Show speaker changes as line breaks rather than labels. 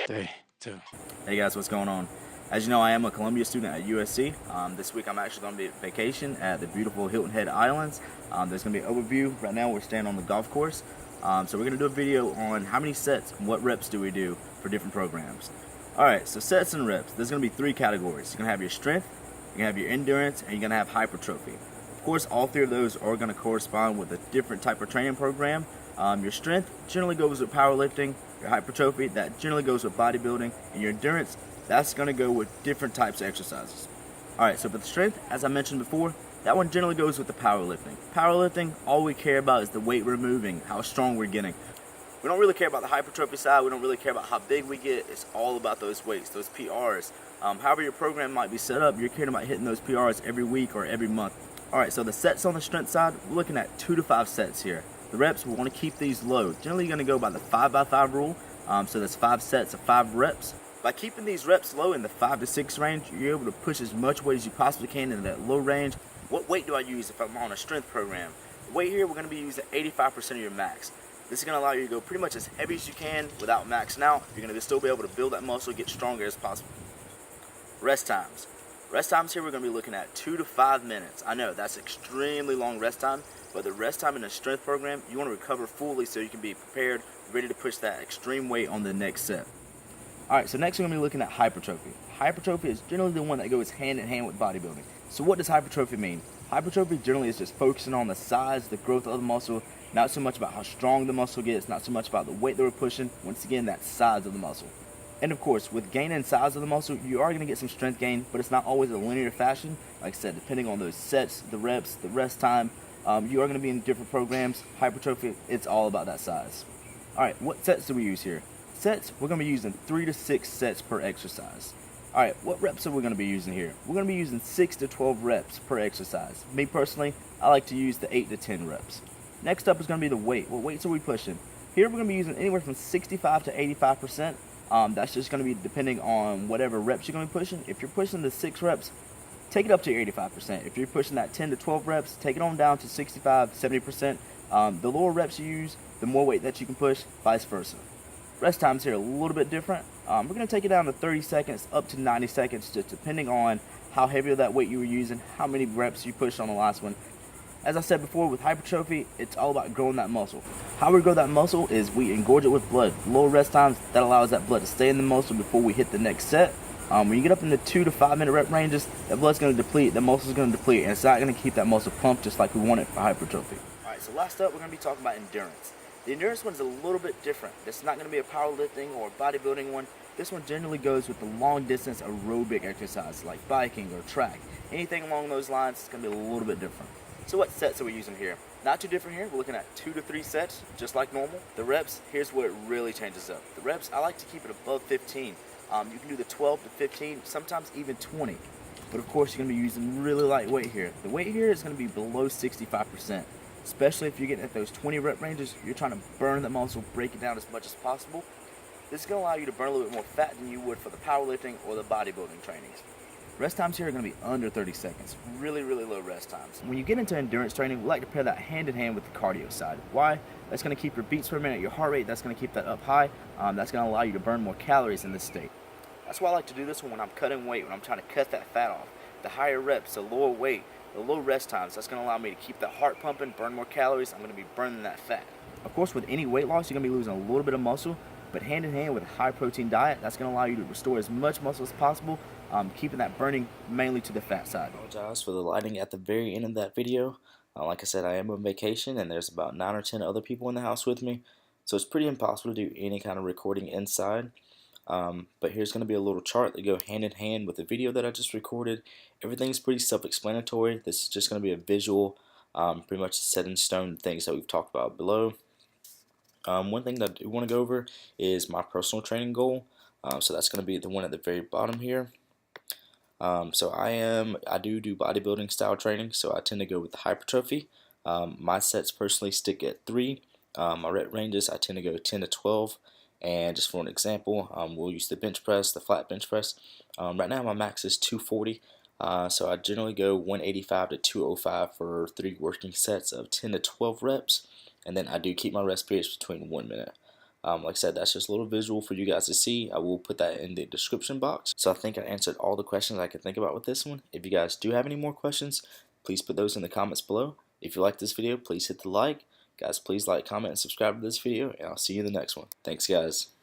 3, 2.
Hey guys, what's going on? As you know, I am a Columbia student at USC. This week I'm actually going to be on vacation at the beautiful Hilton Head Islands. There's going to be an overview. Right now we're standing on the golf course. So we're going to do a video on how many sets and what reps do we do for different programs. Alright, so sets and reps. There's going to be three categories. You're going to have your strength, you're going to have your endurance, and you're going to have hypertrophy. Of course, all three of those are going to correspond with a different type of training program. Your strength generally goes with powerlifting, your hypertrophy, that generally goes with bodybuilding, and your endurance, that's going to go with different types of exercises. Alright, so for the strength, as I mentioned before, that one generally goes with the powerlifting. Powerlifting, all we care about is the weight we're moving, how strong we're getting. We don't really care about the hypertrophy side, we don't really care about how big we get, it's all about those weights, those PRs. However your program might be set up, you're caring about hitting those PRs every week or every month. Alright, so the sets on the strength side, we're looking at 2 to 5 sets here. The reps, we want to keep these low. Generally, you're going to go by the 5x5 rule. So that's 5 sets of 5 reps. By keeping these reps low in the 5 to 6 range, you're able to push as much weight as you possibly can in that low range. What weight do I use if I'm on a strength program? The weight here, we're going to be using 85% of your max. This is going to allow you to go pretty much as heavy as you can without maxing out. You're going to still be able to build that muscle, get stronger as possible. Rest times. Rest times here, we're going to be looking at 2 to 5 minutes. I know, that's extremely long rest time. But the rest time in a strength program, you want to recover fully so you can be prepared, ready to push that extreme weight on the next set. Alright, so next we're going to be looking at hypertrophy. Hypertrophy is generally the one that goes hand in hand with bodybuilding. So what does hypertrophy mean? Hypertrophy generally is just focusing on the size, the growth of the muscle, not so much about how strong the muscle gets, not so much about the weight that we're pushing, once again, that size of the muscle. And of course, with gaining size of the muscle, you are going to get some strength gain, but it's not always a linear fashion. Like I said, depending on those sets, the reps, the rest time, you are going to be in different programs. Hypertrophy, it's all about that size. Alright, what sets do we use here? Sets, we're going to be using 3 to 6 sets per exercise. Alright, what reps are we going to be using here? We're going to be using 6 to 12 reps per exercise. Me personally, I like to use the 8 to 10 reps. Next up is going to be the weight. What weights are we pushing? Here we're going to be using anywhere from 65 to 85%. That's just going to be depending on whatever reps you're going to be pushing. If you're pushing the 6 reps, take it up to 85%. If you're pushing that 10 to 12 reps, take it on down to 65, 70%. The lower reps you use, the more weight that you can push, vice versa. Rest times here are a little bit different. We're going to take it down to 30 seconds up to 90 seconds, just depending on how heavy of that weight you were using, how many reps you pushed on the last one. As I said before, with hypertrophy, it's all about growing that muscle. How we grow that muscle is we engorge it with blood. Lower rest times, that allows that blood to stay in the muscle before we hit the next set. When you get up in the 2 to 5 minute rep ranges, that blood's going to deplete, the muscle's going to deplete, and it's not going to keep that muscle pumped just like we want it for hypertrophy. Alright, so last up, we're going to be talking about endurance. The endurance one is a little bit different. This is not going to be a powerlifting or bodybuilding one. This one generally goes with the long distance aerobic exercise like biking or track. Anything along those lines is going to be a little bit different. So what sets are we using here? Not too different here. We're looking at 2 to 3 sets, just like normal. The reps, here's where it really changes up. The reps, I like to keep it above 15. You can do the 12 to 15, sometimes even 20. But of course, you're going to be using really light weight here. The weight here is going to be below 65%. Especially if you're getting at those 20 rep ranges, you're trying to burn the muscle, break it down as much as possible. This is going to allow you to burn a little bit more fat than you would for the powerlifting or the bodybuilding trainings. Rest times here are going to be under 30 seconds. Really, really low rest times. When you get into endurance training, we like to pair that hand in hand with the cardio side. Why? That's going to keep your beats per minute, your heart rate, that's going to keep that up high. That's going to allow you to burn more calories in this state. That's why I like to do this one when I'm cutting weight, when I'm trying to cut that fat off. The higher reps, the lower weight, the low rest times, that's going to allow me to keep that heart pumping, burn more calories. I'm going to be burning that fat. Of course, with any weight loss, you're going to be losing a little bit of muscle, but hand in hand with a high protein diet, that's going to allow you to restore as much muscle as possible, keeping that burning mainly to the fat side. I apologize for the lighting at the very end of that video. Like I said, I am on vacation and there's about 9 or 10 other people in the house with me, so it's pretty impossible to do any kind of recording inside. But here's going to be a little chart that go hand in hand with the video that I just recorded. Everything's pretty self-explanatory. This is just going to be a visual, pretty much set in stone things that we've talked about below. One thing that I do want to go over is my personal training goal. So that's going to be the one at the very bottom here. So I do bodybuilding style training, so I tend to go with the hypertrophy. My sets personally stick at 3. My rep ranges, I tend to go 10 to 12. And just for an example, we'll use the bench press, the flat bench press. Right now my max is 240, so I generally go 185 to 205 for 3 working sets of 10 to 12 reps, and then I do keep my rest periods between 1 minute. Like I said, that's just a little visual for you guys to see. I will put that in the description box. So I think I answered all the questions I could think about with this one. If you guys do have any more questions, please put those in the comments below. If you like this video, please hit the like. Guys, please like, comment, and subscribe to this video, and I'll see you in the next one. Thanks, guys.